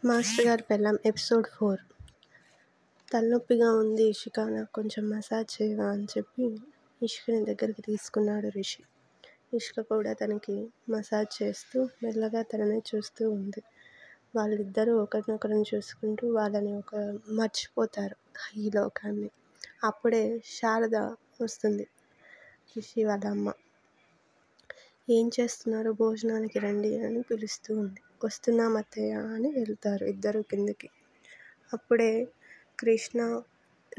Master గారి పెళ్ళాం episode 4. తలనొప్పిగా ఉంది ఇషిక, నాకు కొంచెం మసాజ్ చేయవా అని చెప్పి ఇషికని దగ్గరికి తీసుకున్నాడు రిషి. ఇషిక కూడా తనకి మసాజ్ చేస్తూ మెల్లగా తనని చూస్తూ ఉంది. వాళ్ళిద్దరూ ఒకరినొకరిని చూసుకుంటూ వాళ్ళని మర్చిపోతారు ఈ లోకాన్ని. అప్పుడే శారద వస్తుంది, రిషి వాళ్ళ అమ్మ. ఏం చేస్తున్నారు, భోజనానికి రండి అని పిలుస్తూ ఉంది. వస్తున్నాం అత్తయ్య అని వెళ్తారు ఇద్దరు కిందకి. అప్పుడే కృష్ణ,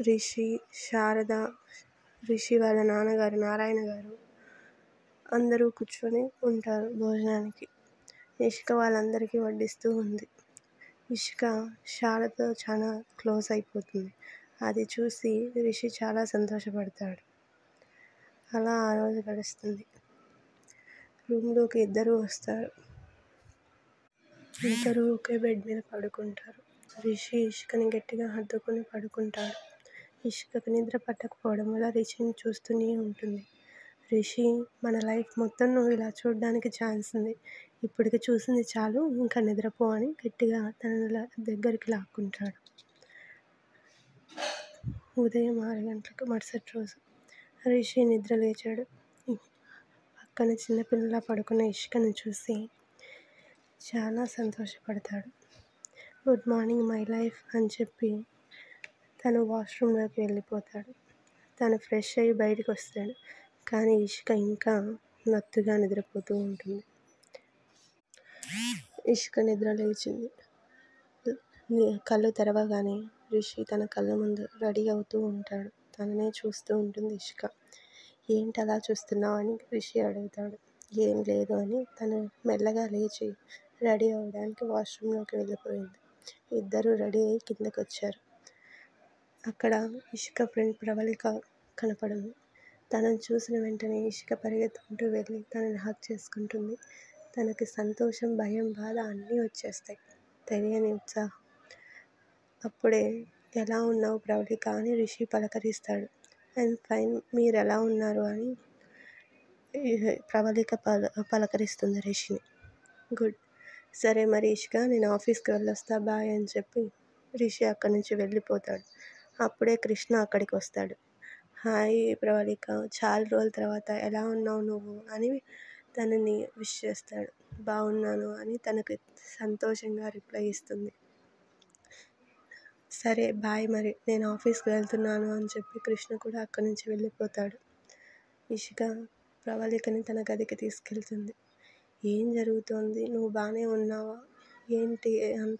రిషి, శారద, రిషి వాళ్ళ నాన్నగారు నారాయణ గారు అందరూ కూర్చొని ఉంటారు భోజనానికి. ఇషిక వాళ్ళందరికీ వడ్డిస్తూ ఉంది. ఇషిక శారదతో చాలా క్లోజ్ అయిపోతుంది. అది చూసి రిషి చాలా సంతోషపడతాడు. అలా ఆ రోజు గడుస్తుంది. రూమ్లోకి ఇద్దరు వస్తారు. ఇద్దరు ఒకే బెడ్ మీద పడుకుంటారు. రిషి ఇషికని గట్టిగా హత్తుకుని పడుకుంటాడు. ఇషికకి నిద్ర పట్టకపోవడం వల్ల రిషిని చూస్తూనే ఉంటుంది. రిషి, మన లైఫ్ మొత్తం నువ్వు ఇలా చూడడానికి ఛాన్స్ ఉంది. ఇప్పటికి చూసింది చాలు, ఇంకా నిద్రపో అని గట్టిగా తన దగ్గరికి లాక్కుంటాడు. ఉదయం 6 గంటలకు మరుసటి రోజు రిషి నిద్ర లేచాడు. పక్కన చిన్నపిల్లలా పడుకున్న ఇషికను చూసి చాలా సంతోషపడతాడు. గుడ్ మార్నింగ్ మై లైఫ్ అని చెప్పి తను వాష్రూమ్లోకి వెళ్ళిపోతాడు. తను ఫ్రెష్ అయ్యి బయటకు వస్తాడు. కానీ ఇషిక ఇంకా మత్తుగా నిద్రపోతూ ఉంటుంది. ఇషిక నిద్ర లేచింది. కళ్ళు తెరవగానే రిషి తన కళ్ళ ముందు రెడీ అవుతూ ఉంటాడు. తననే చూస్తూ ఉంటుంది ఇషిక. ఏంటి అలా చూస్తున్నావు అని రిషి అడుగుతాడు. ఏం లేదు అని తను మెల్లగా లేచి రెడీ అవ్వడానికి వాష్రూమ్లోకి వెళ్ళిపోయింది. ఇద్దరూ రెడీ అయ్యి కిందకు వచ్చారు. అక్కడ ఇషిక ఫ్రెండ్ ప్రవళిక కనపడింది. తనను చూసిన వెంటనే ఇషిక పరిగెత్తుకుంటూ వెళ్ళి తనని హగ్ చేసుకుంటుంది. తనకి సంతోషం, భయం, బాధ అన్నీ వచ్చేస్తాయి, తెలియని ఉత్సాహం. అప్పుడే ఎలా ఉన్నావు ప్రవళిక అని రిషి పలకరిస్తాడు. ఐఎమ్ ఫైన్, మీరు ఎలా ఉన్నారు అని ప్రవళిక పలకరిస్తుంది రిషిని. గుడ్, సరే మరి ఇషిక, నేను ఆఫీస్కి వెళ్ళొస్తా, బాయ్ అని చెప్పి రిషి అక్కడి నుంచి వెళ్ళిపోతాడు. అప్పుడే కృష్ణ అక్కడికి వస్తాడు. హాయ్ ప్రవళిక, చాలా రోజుల తర్వాత ఎలా ఉన్నావు నువ్వు అని తనని విష్ చేస్తాడు. బాగున్నాను అని తనకి సంతోషంగా రిప్లై ఇస్తుంది. సరే బాయ్, మరి నేను ఆఫీస్కి వెళ్తున్నాను అని చెప్పి కృష్ణ కూడా అక్కడి నుంచి వెళ్ళిపోతాడు. ఇషిక ప్రవళికని తన గదికి తీసుకెళ్తుంది. ఏం జరుగుతోంది, నువ్వు బాగానే ఉన్నావా, ఏంటి అంత